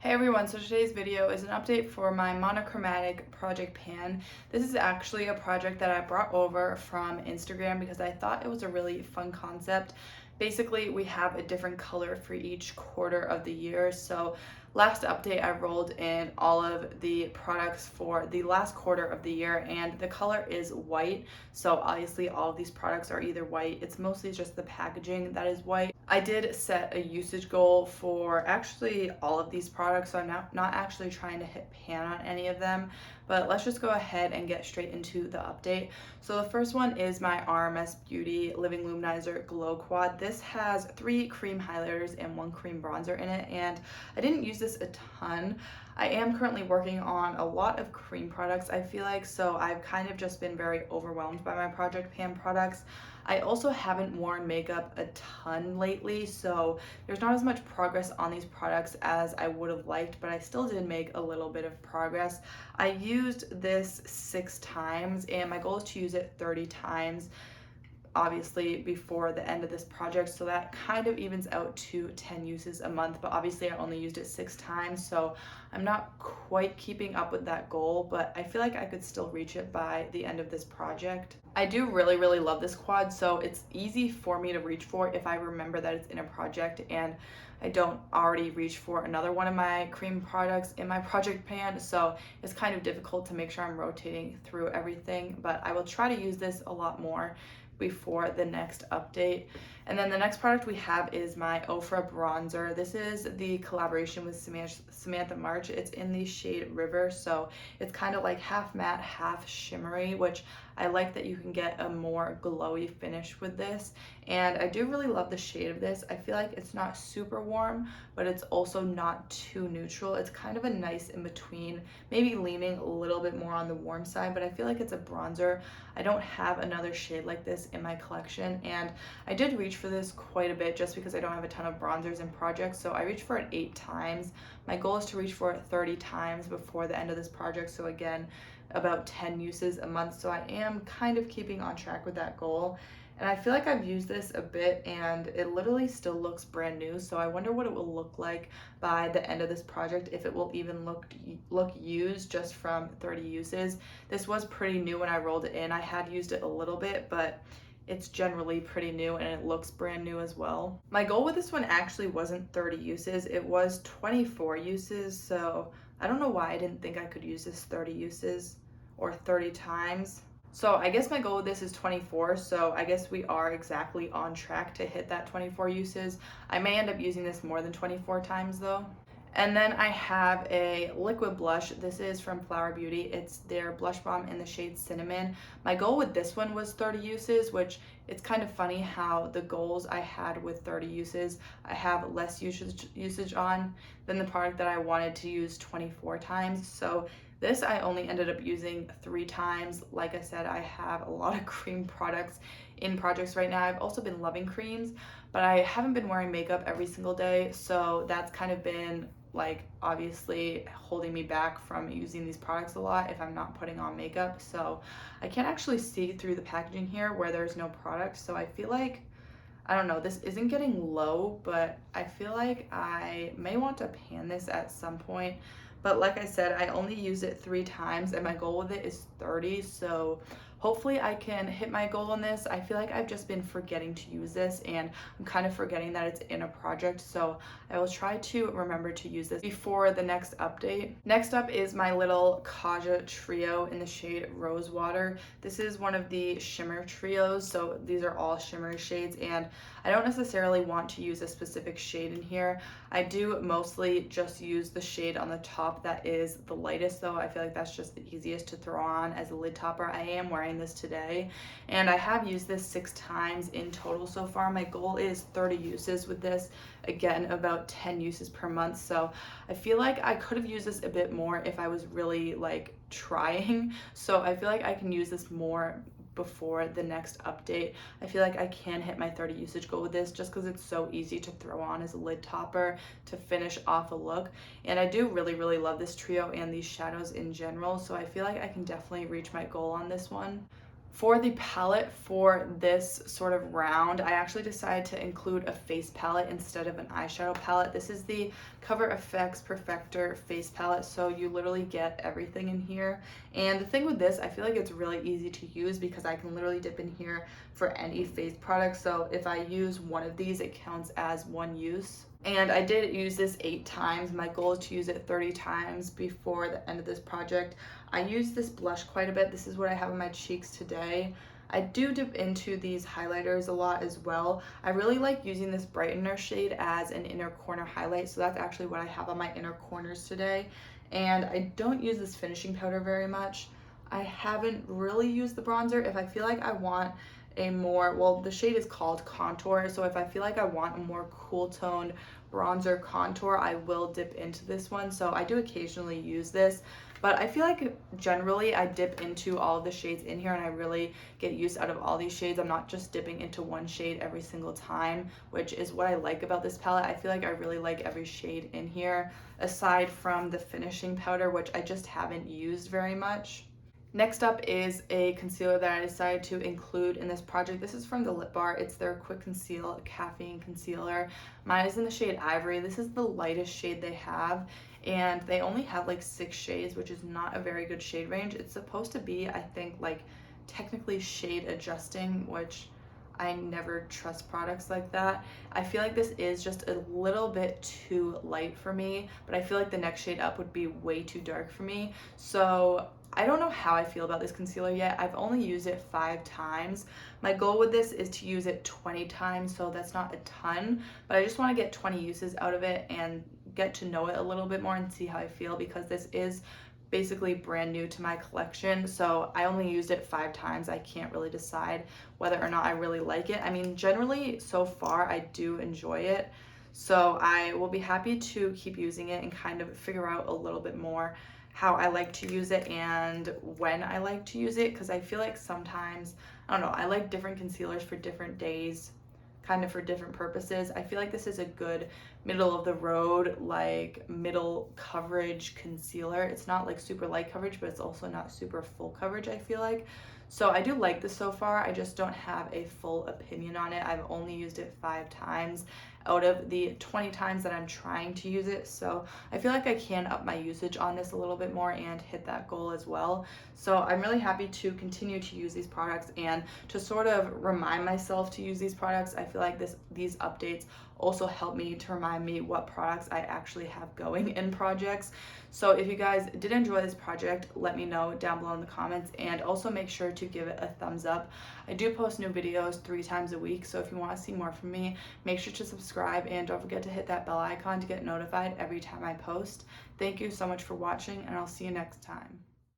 Hey everyone, so today's video is an update for my monochromatic project pan. This is actually a project that I brought over from Instagram because I thought it was a really fun concept. Basically, we have a different color for each quarter of the year. So last update, I rolled in all of the products for the last quarter of the year and the color is white. So obviously all of these products are either white. It's mostly just the packaging that is white. I did set a usage goal for actually all of these products, so I'm not actually trying to hit pan on any of them, but let's just go ahead and get straight into the update. So the first one is my RMS Beauty Living Luminizer Glow Quad. This has 3 cream highlighters and 1 cream bronzer in it, and I didn't use this a ton. I am currently working on a lot of cream products, I feel like, so I've kind of just been very overwhelmed by my Project Pan products. I also haven't worn makeup a ton lately, so there's not as much progress on these products as I would have liked, but I still did make a little bit of progress. I used this 6 times, and my goal is to use it 30 times, obviously before the end of this project, so that kind of evens out to 10 uses a month, but obviously I only used it 6 times, so I'm not quite keeping up with that goal, but I feel like I could still reach it by the end of this project. I do really love this quad, so it's easy for me to reach for if I remember that it's in a project and I don't already reach for another one of my cream products in my project pan, so it's kind of difficult to make sure I'm rotating through everything, but I will try to use this a lot more before the next update. And then the next product we have is my Ofra bronzer. This is the collaboration with Samantha March. It's in the shade River, so it's kind of like half matte, half shimmery, which I like that you can get a more glowy finish with this. And I do really love the shade of this. I feel like it's not super warm, but it's also not too neutral. It's kind of a nice in between, maybe leaning a little bit more on the warm side, but I feel like it's a bronzer. I don't have another shade like this in my collection, and I did reach for this quite a bit just because I don't have a ton of bronzers and projects, so I reached for it 8 times. My goal is to reach for it 30 times before the end of this project, so again, about 10 uses a month, so I am kind of keeping on track with that goal. And I feel like I've used this a bit and it literally still looks brand new, so I wonder what it will look like by the end of this project, if it will even look used just from 30 uses. This was pretty new when I rolled it in. I had used it a little bit, but it's generally pretty new and it looks brand new as well. My goal with this one actually wasn't 30 uses, it was 24 uses, so I don't know why I didn't think I could use this 30 uses or 30 times. So I guess my goal with this is 24, so I guess we are exactly on track to hit that 24 uses. I may end up using this more than 24 times though. And then I have a liquid blush. This is from Flower Beauty. It's their blush balm in the shade Cinnamon. My goal with this one was 30 uses, which it's kind of funny how the goals I had with 30 uses, I have less usage on than the product that I wanted to use 24 times. So this I only ended up using 3 times. Like I said, I have a lot of cream products in projects right now. I've also been loving creams, but I haven't been wearing makeup every single day, so that's kind of been like obviously holding me back from using these products a lot if I'm not putting on makeup. So I can't actually see through the packaging here where there's no product, so I feel like, I don't know, this isn't getting low, but I feel like I may want to pan this at some point. But like I said, I only use it 3 times and my goal with it is 30, so hopefully I can hit my goal on this. I feel like I've just been forgetting to use this and I'm kind of forgetting that it's in a project, so I will try to remember to use this before the next update. Next up is my little Kaja trio in the shade Rosewater. This is one of the shimmer trios, so these are all shimmery shades, and I don't necessarily want to use a specific shade in here. I do mostly just use the shade on the top that is the lightest though. I feel like that's just the easiest to throw on as a lid topper. I am wearing this today and I have used this 6 times in total so far. My goal is 30 uses with this, again about 10 uses per month, so I feel like I could have used this a bit more if I was really like trying, so I feel like I can use this more before the next update. I feel like I can hit my 30 usage goal with this just because it's so easy to throw on as a lid topper to finish off a look, and I do really love this trio and these shadows in general, so I feel like I can definitely reach my goal on this one. For the palette for this sort of round, I actually decided to include a face palette instead of an eyeshadow palette. This is the Cover FX Perfector face palette, so you literally get everything in here. And the thing with this, I feel like it's really easy to use because I can literally dip in here for any face product. So if I use one of these, it counts as one use. And I did use this 8 times. My goal is to use it 30 times before the end of this project. I use this blush quite a bit. This is what I have on my cheeks today. I do dip into these highlighters a lot as well. I really like using this brightener shade as an inner corner highlight, so that's actually what I have on my inner corners today. And I don't use this finishing powder very much. I haven't really used the bronzer. If I feel like I want a more, well, the shade is called Contour, so if I feel like I want a more cool toned bronzer contour, I will dip into this one. So I do occasionally use this, but I feel like generally I dip into all of the shades in here and I really get use out of all these shades. I'm not just dipping into one shade every single time, which is what I like about this palette. I feel like I really like every shade in here, aside from the finishing powder, which I just haven't used very much. Next up is a concealer that I decided to include in this project. This is from the Lip Bar. It's their Quick Conceal Caffeine Concealer. Mine is in the shade Ivory. This is the lightest shade they have, and they only have like 6 shades, which is not a very good shade range. It's supposed to be, I think, like technically shade adjusting, which I never trust products like that. I feel like this is just a little bit too light for me, but I feel like the next shade up would be way too dark for me. So I don't know how I feel about this concealer yet. I've only used it 5 times. My goal with this is to use it 20 times, so that's not a ton, but I just want to get 20 uses out of it and get to know it a little bit more and see how I feel, because this is basically brand new to my collection, so I only used it 5 times. I can't really decide whether or not I really like it. I mean, generally so far I do enjoy it, so I will be happy to keep using it and kind of figure out a little bit more how I like to use it and when I like to use it, because I feel like sometimes, I don't know, I like different concealers for different days, kind of for different purposes. I feel like this is a good middle of the road, like middle coverage concealer. It's not like super light coverage, but it's also not super full coverage, I feel like. So I do like this so far. I just don't have a full opinion on it. I've only used it 5 times out of the 20 times that I'm trying to use it. So I feel like I can up my usage on this a little bit more and hit that goal as well. So I'm really happy to continue to use these products and to sort of remind myself to use these products. I feel like these updates also help me to remind me what products I actually have going in projects. So if you guys did enjoy this project, let me know down below in the comments, and also make sure to give it a thumbs up. I do post new videos 3 times a week, so if you want to see more from me, make sure to subscribe and don't forget to hit that bell icon to get notified every time I post. Thank you so much for watching, and I'll see you next time.